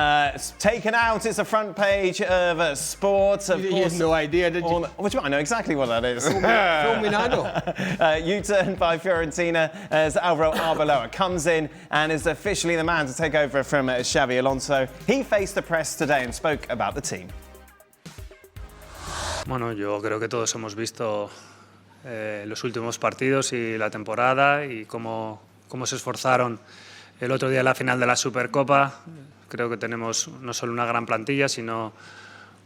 It's taken out. It's the front page of Sport. Of you course, had no idea, did you? What do you mean? I know exactly what that is. U-turn by Fiorentina as Alvaro Arbeloa comes in and is officially the man to take over from Xabi Alonso. He faced the press today and spoke about the team. Bueno, yo creo que todos hemos visto los últimos partidos y la temporada y cómo se esforzaron el otro día en la final de la Supercopa. Creo que tenemos no solo una gran plantilla, sino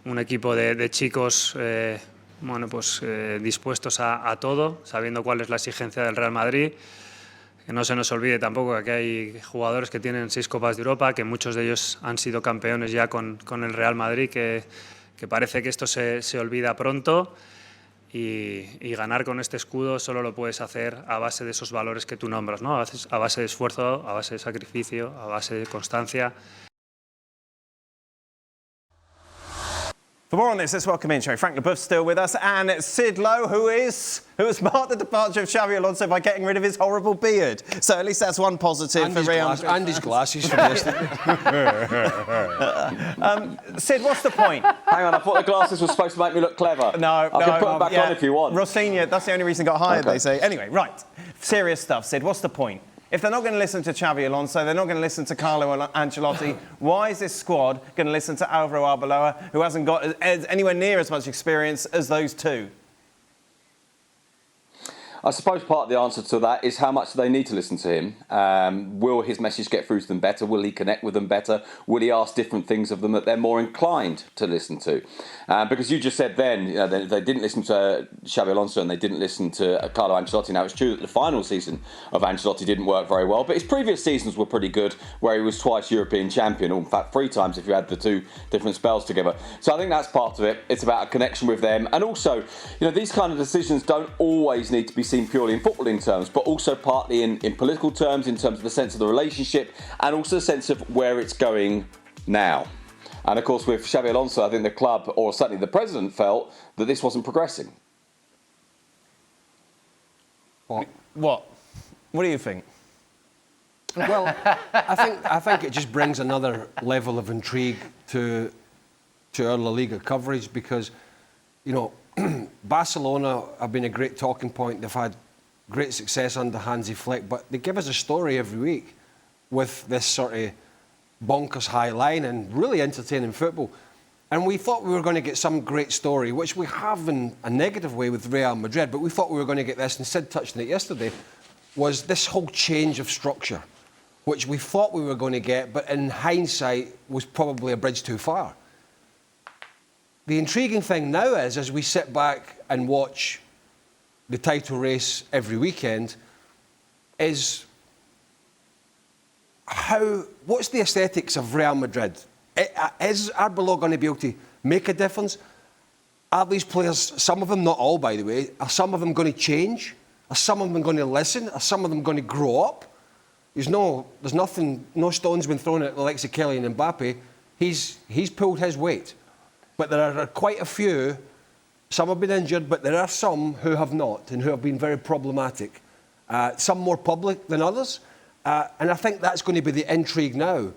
un equipo de chicos dispuestos a todo, sabiendo cuál es la exigencia del Real Madrid. Que no se nos olvide tampoco que aquí hay jugadores que tienen 6 Copas de Europa, que muchos de ellos han sido campeones ya con el Real Madrid, que parece que esto se olvida pronto. Y ganar con este escudo solo lo puedes hacer a base de esos valores que tú nombras, ¿no? A base de esfuerzo, a base de sacrificio, a base de constancia. For more on this, let's welcome in Frank Leboeuf still with us, and Sid Lowe, who has marked the departure of Xabi Alonso by getting rid of his horrible beard. So at least that's one positive and for Real Madrid. And his glasses for yesterday. Sid, what's the point? Hang on, I thought the glasses were supposed to make me look clever. No, I can put them back on if you want. Rosinha, that's the only reason he got hired, they say. Anyway, right, serious stuff, Sid, what's the point? If they're not going to listen to Xabi Alonso, they're not going to listen to Carlo Ancelotti, why is this squad going to listen to Alvaro Arbeloa, who hasn't got anywhere near as much experience as those two? I suppose part of the answer to that is how much do they need to listen to him. Will his message get through to them better? Will he connect with them better? Will he ask different things of them that they're more inclined to listen to? Because you just said then, you know, they didn't listen to Xabi Alonso and they didn't listen to Carlo Ancelotti. Now, it's true that the final season of Ancelotti didn't work very well, but his previous seasons were pretty good, where he was twice European champion, or in fact 3 times if you add the 2 different spells together. So I think that's part of it. It's about a connection with them. And also, you know, these kind of decisions don't always need to be seen purely in footballing terms, but also partly in political terms, in terms of the sense of the relationship and also the sense of where it's going now. And of course, with Xabi Alonso, I think the club, or certainly the president, felt that this wasn't progressing. What? What do you think? Well, I think it just brings another level of intrigue to our La Liga coverage because, you know, Barcelona have been a great talking point. They've had great success under Hansi Flick, but they give us a story every week with this sort of bonkers high line and really entertaining football. And we thought we were going to get some great story, which we have in a negative way with Real Madrid, but we thought we were going to get this, and Sid touched on it yesterday, was this whole change of structure, which we thought we were going to get, but in hindsight was probably a bridge too far. The intriguing thing now is, as we sit back and watch the title race every weekend, is what's the aesthetics of Real Madrid? Is Arbeloa going to be able to make a difference? Are these players, some of them, not all by the way, are some of them going to change? Are some of them going to listen? Are some of them going to grow up? There's no stones been thrown at the likes of Kylian and Mbappe. He's pulled his weight. But there are quite a few, some have been injured, but there are some who have not and who have been very problematic. Some more public than others. And I think that's going to be the intrigue now.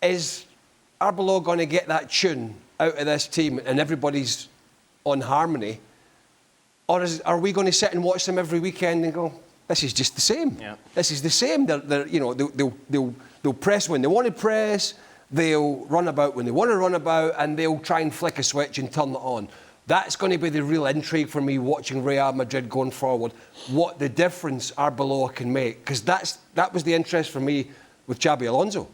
Is Arbeloa going to get that tune out of this team and everybody's on harmony? Or are we going to sit and watch them every weekend and go, this is just the same. Yeah. This is the same. They'll press when they want to press. They'll run about when they want to run about, and they'll try and flick a switch and turn it on. That's going to be the real intrigue for me watching Real Madrid going forward, what the difference Arbeloa can make. Because that was the interest for me with Xabi Alonso.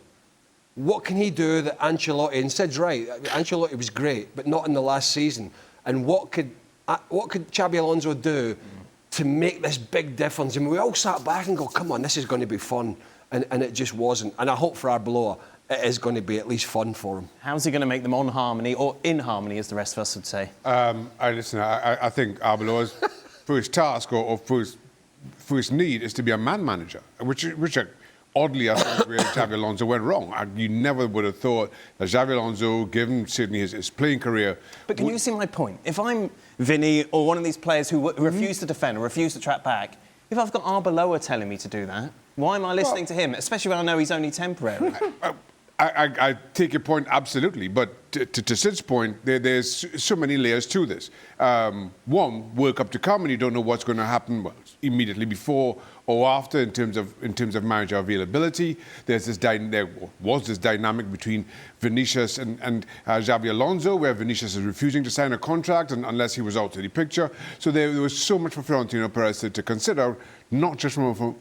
What can he do that Ancelotti, and Sid's right, Ancelotti was great, but not in the last season. And what could Xabi Alonso do to make this big difference? And we all sat back and go, come on, this is going to be fun. And it just wasn't. And I hope for Arbeloa, it is going to be at least fun for him. How's he going to make them on harmony, or in harmony, as the rest of us would say? I think Arbeloa's, for his task or for his need, is to be a man manager, which oddly, I think really Xabi Alonso went wrong. You never would have thought that Xabi Alonso, given Sydney his playing career... But can you see my point? If I'm Vinny or one of these players who refuse to defend or refuse to track back, if I've got Arbeloa telling me to do that, why am I listening to him, especially when I know he's only temporary? I take your point absolutely, but to Sid's point, there's so many layers to this. One, World Cup to come, and you don't know what's going to happen immediately before or after in terms of manager availability. There was this dynamic between Vinicius and Xabi Alonso, where Vinicius is refusing to sign a contract unless he was out of the picture. So there was so much for Florentino Perez to consider, not just from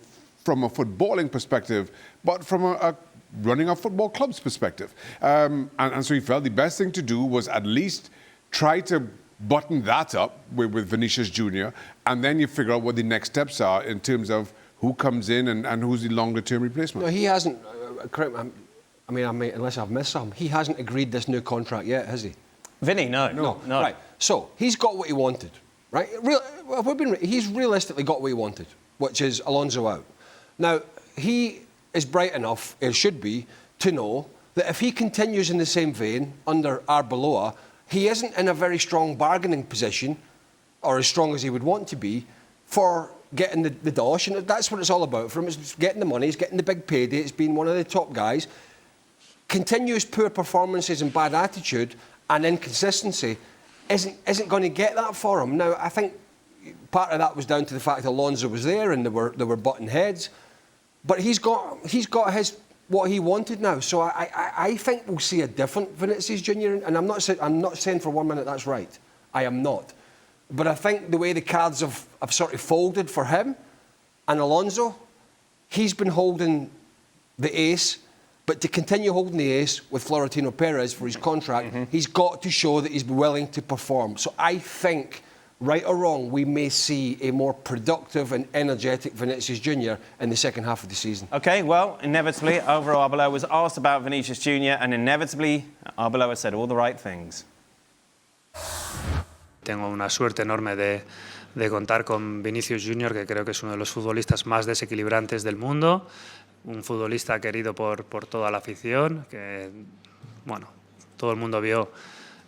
a footballing perspective, but from a running a football club's perspective. And so he felt the best thing to do was at least try to button that up with Vinicius Jr., and then you figure out what the next steps are in terms of who comes in and who's the longer-term replacement. No, he hasn't, I mean, unless I've missed something, he hasn't agreed this new contract yet, has he? Vinny, no. Right, so he's got what he wanted, right? He's realistically got what he wanted, which is Alonso out. Now, he is bright enough, it should be, to know that if he continues in the same vein under Arbeloa, he isn't in a very strong bargaining position, or as strong as he would want to be, for getting the dosh, and that's what it's all about for him. It's getting the money, it's getting the big payday, it's being one of the top guys. Continuous poor performances and bad attitude and inconsistency isn't going to get that for him. Now, I think part of that was down to the fact that Alonso was there and they were butting heads. But he's got what he wanted now. So I think we'll see a different Vinicius Junior. And I'm not saying for 1 minute that's right. I am not. But I think the way the cards have sort of folded for him and Alonso, he's been holding the ace. But to continue holding the ace with Florentino Perez for his contract, he's got to show that he's willing to perform. So I think, right or wrong, we may see a more productive and energetic Vinicius Junior in the second half of the season. OK, well, inevitably, Alvaro Arbeloa was asked about Vinicius Junior, and inevitably, Arbeloa said all the right things. Tengo una suerte enorme de contar con Vinicius Junior, que creo que es uno de los futbolistas más desequilibrantes del mundo, un futbolista querido por toda la afición, que, bueno, todo el mundo vio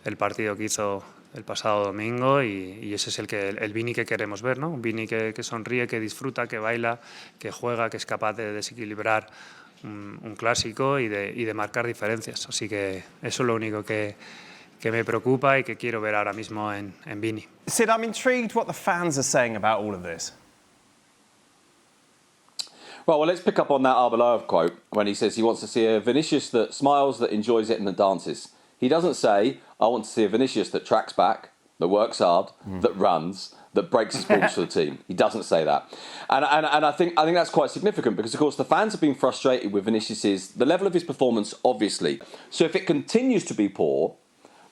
el partido que hizo el pasado domingo y ese es el Vini que queremos ver, ¿no? Un Vini que sonríe, que disfruta, que baila, que juega, que es capaz de desequilibrar un clásico y de marcar diferencias. Así que eso es lo único que me preocupa y que quiero ver ahora mismo en Vini. Sid, I'm intrigued what the fans are saying about all of this. Well, let's pick up on that Arbeloa quote when he says he wants to see a Vinicius that smiles, that enjoys it and that dances. He doesn't say, I want to see a Vinicius that tracks back, that works hard, that runs, that breaks his balls for the team. He doesn't say that. And I think that's quite significant because, of course, the fans have been frustrated with the level of his performance, obviously. So if it continues to be poor,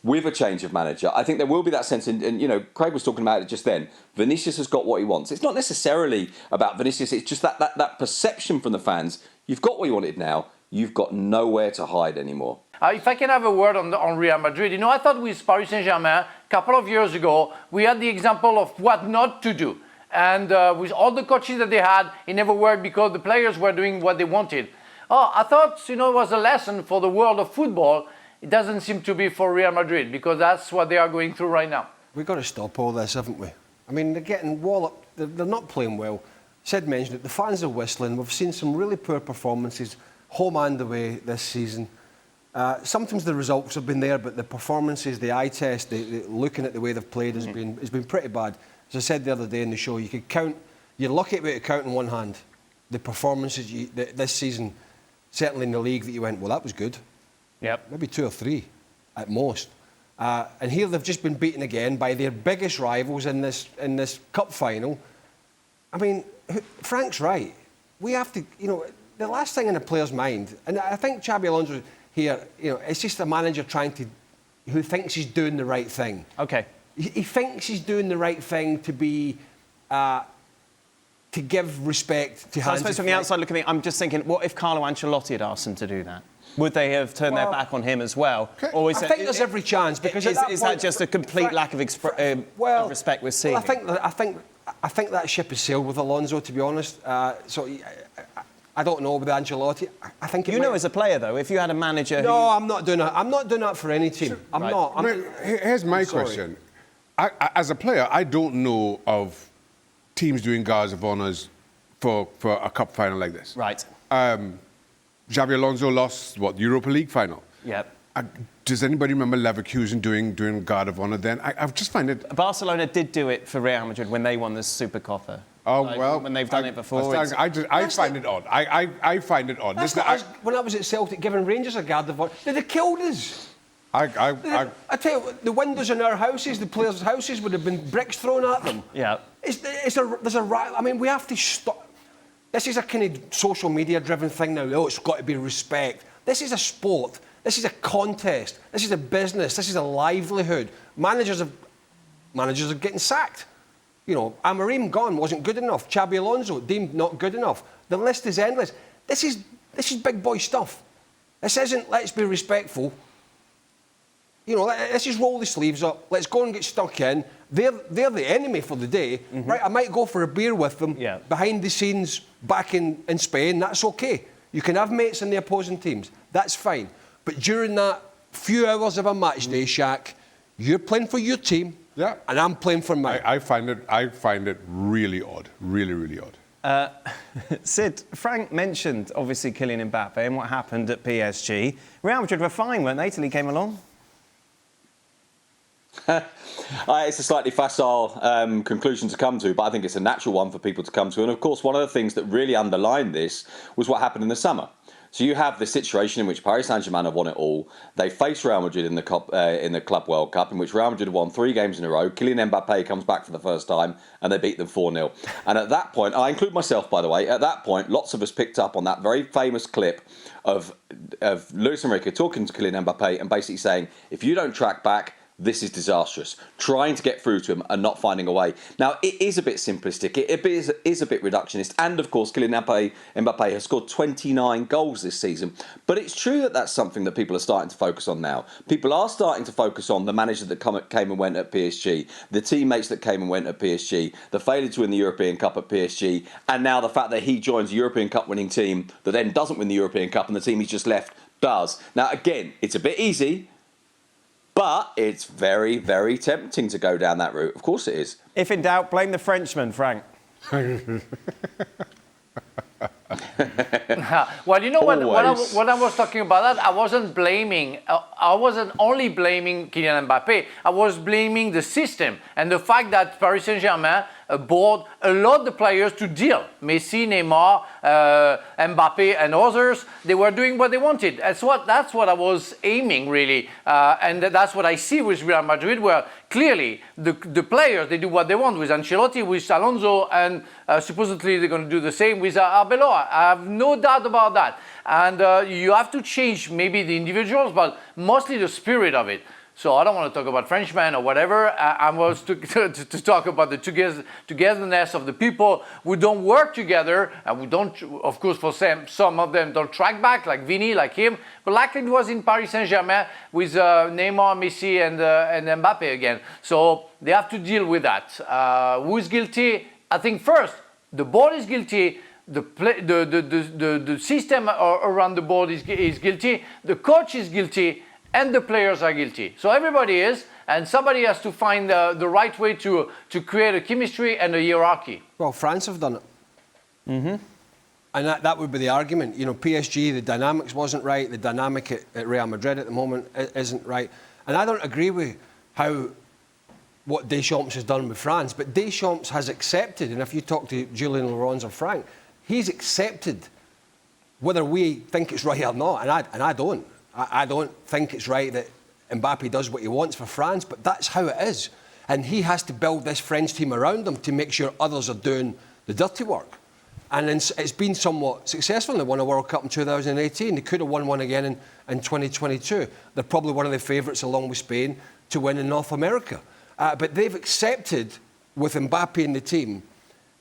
with a change of manager, I think there will be that sense, and you know, Craig was talking about it just then, Vinicius has got what he wants. It's not necessarily about Vinicius, it's just that perception from the fans, you've got what you wanted now, you've got nowhere to hide anymore. If I can have a word on Real Madrid, you know, I thought with Paris Saint-Germain, a couple of years ago, we had the example of what not to do. And with all the coaches that they had, it never worked because the players were doing what they wanted. I thought, you know, it was a lesson for the world of football. It doesn't seem to be for Real Madrid because that's what they are going through right now. We've got to stop all this, haven't we? I mean, they're getting walloped. They're not playing well. Sid mentioned it. The fans are whistling. We've seen some really poor performances, home and away this season. Sometimes the results have been there, but the performances, the eye test, looking at the way they've played has been pretty bad. As I said the other day in the show, you could count. You're lucky to be able to count in one hand the performances this season, certainly in the league, that you went, well, that was good. Yep. Maybe 2 or 3 at most. And here they've just been beaten again by their biggest rivals in this cup final. I mean, Frank's right. We have to, you know, the last thing in a player's mind, and I think Xabi Alonso here, you know, it's just a manager who thinks he's doing the right thing. Okay. He thinks he's doing the right thing to be, to give respect to. So I suppose from the outside looking at it, I'm just thinking, what if Carlo Ancelotti had asked him to do that? Would they have turned their back on him as well? Or I think there's every chance because is that just a complete lack of respect we're seeing? Well, I think that ship has sailed with Alonso, to be honest. So I don't know with Ancelotti. I think as a player though, if you had a manager. No, I'm not doing that. I'm not doing that for any team. I'm not. Here's my question. As a player, I don't know of teams doing guards of honours for a cup final like this. Right. Xabi Alonso lost, the Europa League final. Yep. Does anybody remember Leverkusen doing Guard of Honor then? I just find it... Barcelona did do it for Real Madrid when they won the Supercopa. Oh, like, well... When they've done it before. I find it odd. I find it odd. Listen, when I was at Celtic giving Rangers a Guard of Honor, they'd have killed us. I tell you, the windows in our houses, the players' houses, would have been bricks thrown at them. Yeah. I mean, we have to stop. This is a kind of social media-driven thing now. Oh, it's got to be respect. This is a sport. This is a contest. This is a business. This is a livelihood. Managers are getting sacked. You know, Amorim gone, wasn't good enough. Xabi Alonso deemed not good enough. The list is endless. This is big boy stuff. This isn't let's be respectful. You know, let's just roll the sleeves up. Let's go and get stuck in. They're the enemy for the day. Mm-hmm. Right, I might go for a beer with them behind the scenes back in Spain. That's okay. You can have mates in the opposing teams. That's fine. But during that few hours of a match day, Shaq, you're playing for your team, and I'm playing for mine. I find it really odd. Really, really odd. Sid, Frank mentioned, obviously, Kylian Mbappe and what happened at PSG. Real Madrid were fine, weren't they, till he came along? It's a slightly facile conclusion to come to, but I think it's a natural one for people to come to. And of course, one of the things that really underlined this was what happened in the summer. So you have this situation in which Paris Saint-Germain have won it all. They face Real Madrid in the Club World Cup, in which Real Madrid won 3 games in a row. Kylian Mbappe comes back for the first time, and they beat them 4-0. And at that point, I include myself, by the way, at that point, lots of us picked up on that very famous clip of Luis Enrique talking to Kylian Mbappe and basically saying, if you don't track back, this is disastrous. Trying to get through to him and not finding a way. Now, it is a bit simplistic. It is a bit reductionist. And, of course, Kylian Mbappe has scored 29 goals this season. But it's true that that's something that people are starting to focus on now. People are starting to focus on the manager that came and went at PSG, the teammates that came and went at PSG, the failure to win the European Cup at PSG, and now the fact that he joins a European Cup winning team that then doesn't win the European Cup and the team he's just left does. Now, again, it's a bit easy, but it's very, very tempting to go down that route. Of course it is. If in doubt, blame the Frenchman, Frank. Well, you know when I was talking about that, I wasn't only blaming Kylian Mbappe. I was blaming the system and the fact that Paris Saint-Germain board allowed the players to deal. Messi, Neymar, Mbappe, and others, they were doing what they wanted. That's what I was aiming, really. And that's what I see with Real Madrid, where clearly the players, they do what they want with Ancelotti, with Alonso, and supposedly they're going to do the same with Arbeloa. I have no doubt about that. And you have to change maybe the individuals, but mostly the spirit of it. So I don't want to talk about Frenchmen or whatever. I was to talk about the togetherness of the people who don't work together, and we don't, of course, for some of them don't track back, like Vini, like him, but like it was in Paris Saint-Germain with Neymar, Messi, and Mbappe again. So they have to deal with that. Who is guilty? I think first, the board is guilty. The system around the board is guilty. The coach is guilty. And the players are guilty. So everybody is, and somebody has to find the right way to create a chemistry and a hierarchy. Well, France have done it. Mm-hmm. And that would be the argument. You know, PSG, the dynamics wasn't right. The dynamic at Real Madrid at the moment isn't right. And I don't agree with what Deschamps has done with France, but Deschamps has accepted, and if you talk to Julien Laurens or Frank, he's accepted whether we think it's right or not, and I don't. I don't think it's right that Mbappe does what he wants for France, but that's how it is. And he has to build this French team around him to make sure others are doing the dirty work. And it's been somewhat successful. They won a World Cup in 2018. They could have won one again in 2022. They're probably one of the favourites, along with Spain, to win in North America. But they've accepted, with Mbappe in the team,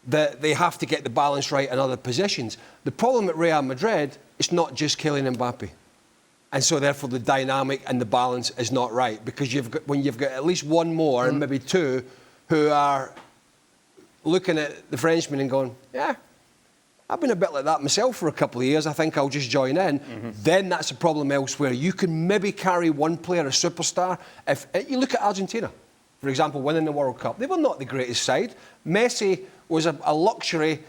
that they have to get the balance right in other positions. The problem at Real Madrid is not just Kylian Mbappe. And so, therefore, the dynamic and the balance is not right, because when you've got at least one more and maybe two who are looking at the Frenchman and going, yeah, I've been a bit like that myself for a couple of years, I think I'll just join in, then that's a problem elsewhere. You can maybe carry one player, a superstar. If you look at Argentina, for example, winning the World Cup, they were not the greatest side. Messi was a luxury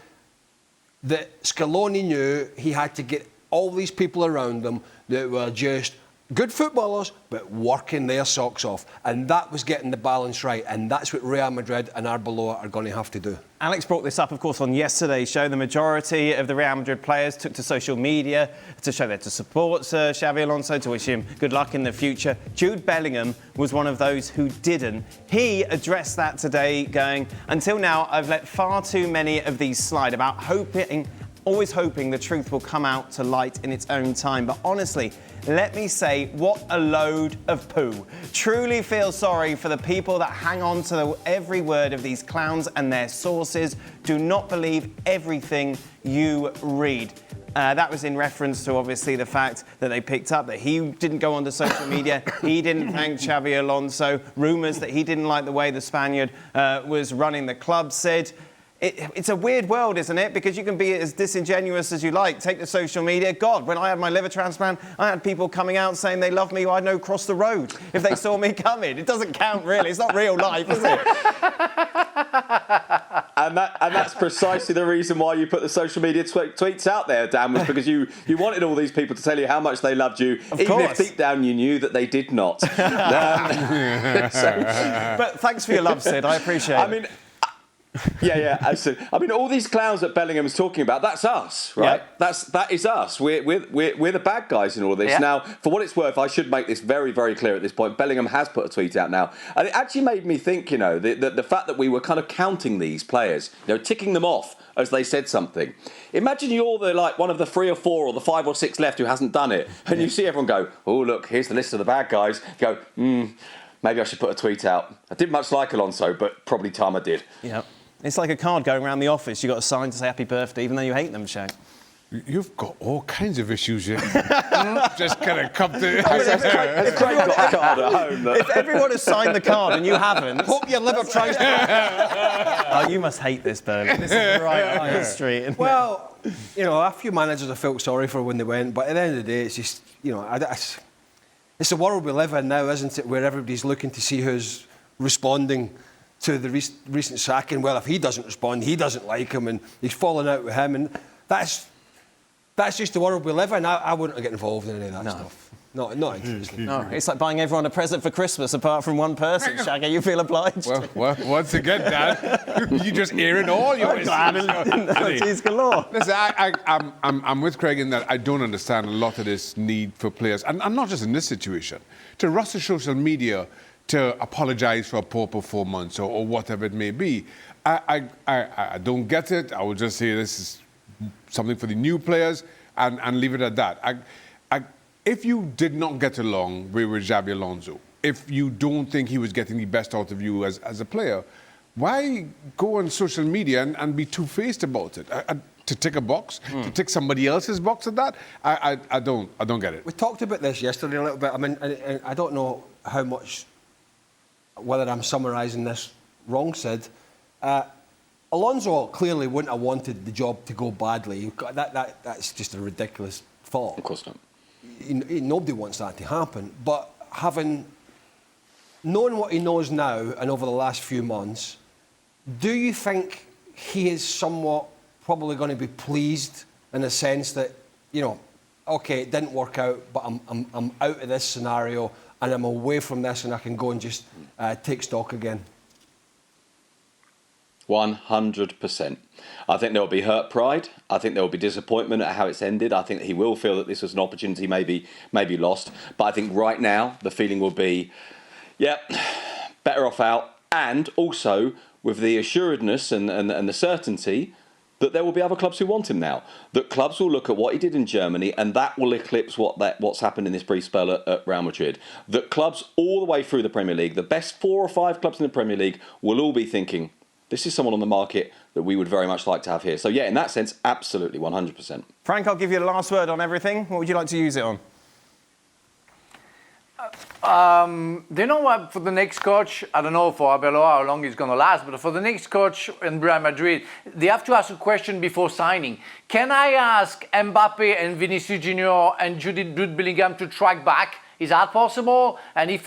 that Scaloni knew he had to get all these people around them that were just good footballers, but working their socks off. And that was getting the balance right. And that's what Real Madrid and Arbeloa are going to have to do. Alex brought this up, of course, on yesterday's show. The majority of the Real Madrid players took to social media to show their support Xabi Alonso, to wish him good luck in the future. Jude Bellingham was one of those who didn't. He addressed that today, going, "Until now, I've let far too many of these slide about always hoping the truth will come out to light in its own time. But honestly, let me say, what a load of poo. Truly feel sorry for the people that hang on to every word of these clowns and their sources. Do not believe everything you read." That was in reference to, obviously, the fact that they picked up that he didn't go onto social media, he didn't thank Xabi Alonso, rumours that he didn't like the way the Spaniard was running the club, said. It's a weird world, isn't it? Because you can be as disingenuous as you like. Take the social media. God, when I had my liver transplant, I had people coming out saying they love me, I'd know cross the road if they saw me coming. It doesn't count, really. It's not real life, is it? And that's precisely the reason why you put the social media tweets out there, Dan, was because you wanted all these people to tell you how much they loved you, even if deep down you knew that they did not. But thanks for your love, Sid. I appreciate it. Yeah, absolutely. I mean, all these clowns that Bellingham's talking about, that's us, right? Yep. That is us. We're the bad guys in all this. Yeah. Now, for what it's worth, I should make this very, very clear at this point. Bellingham has put a tweet out now. And it actually made me think, the fact that we were kind of counting these players, ticking them off as they said something. Imagine you're one of the 3 or 4 or the 5 or 6 left who hasn't done it. And you see everyone go, oh, look, here's the list of the bad guys. You go, maybe I should put a tweet out. I didn't much like Alonso, but probably time I did. Yeah. It's like a card going around the office. You've got a sign to say happy birthday, even though you hate them, Shaq. You've got all kinds of issues here. Just kind of come to... Has Craig got a card at home? If everyone has signed the card and you haven't... Hope your liver tries to... Oh, you must hate this, Burley. This is right on your street. Well, a few managers I felt sorry for when they went, but at the end of the day, it's just, it's the world we live in now, isn't it, where everybody's looking to see who's responding to the recent sacking. Well, if he doesn't respond, he doesn't like him, and he's falling out with him, and that's just the world we live in. I wouldn't get involved in any of that stuff. Not interested. No, it's like buying everyone a present for Christmas apart from one person, Shaggy. You feel obliged. Well, once again, Dan, you just airing all your issues galore. Listen, I'm with Craig in that I don't understand a lot of this need for players, and not just in this situation, to rush to social media to apologise for a poor performance or whatever it may be. I don't get it. I would just say this is something for the new players and leave it at that. If you did not get along with Xabi Alonso, if you don't think he was getting the best out of you as a player, why go on social media and be two-faced about it? To tick a box, to tick somebody else's box at that, I don't get it. We talked about this yesterday a little bit. I mean, I don't know how much, whether I'm summarising this wrong, Sid. Alonso clearly wouldn't have wanted the job to go badly. That's just a ridiculous thought. Of course not. Nobody wants that to happen. But knowing what he knows now and over the last few months, do you think he is somewhat probably going to be pleased in the sense that, okay, it didn't work out, but I'm out of this scenario and I'm away from this and I can go and just take stock again? 100%. I think there will be hurt pride. I think there will be disappointment at how it's ended. I think he will feel that this was an opportunity maybe lost. But I think right now the feeling will be, better off out. And also with the assuredness and the certainty that there will be other clubs who want him now. That clubs will look at what he did in Germany and that will eclipse what's happened in this brief spell at Real Madrid. That clubs all the way through the Premier League, the best 4 or 5 clubs in the Premier League, will all be thinking, this is someone on the market that we would very much like to have here. So, in that sense, absolutely, 100%. Frank, I'll give you the last word on everything. What would you like to use it on? Do you know what, for the next coach, I don't know for Arbeloa how long it's going to last, but for the next coach in Real Madrid, they have to ask a question before signing. Can I ask Mbappe and Vinicius Junior and Jude Bellingham to track back? Is that possible? And if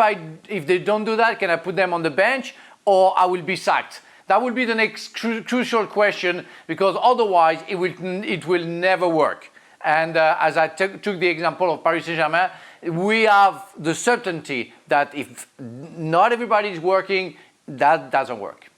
they don't do that, can I put them on the bench or I will be sacked? That will be the next crucial question, because otherwise it will never work. And as I took the example of Paris Saint-Germain, we have the certainty that if not everybody is working, that doesn't work.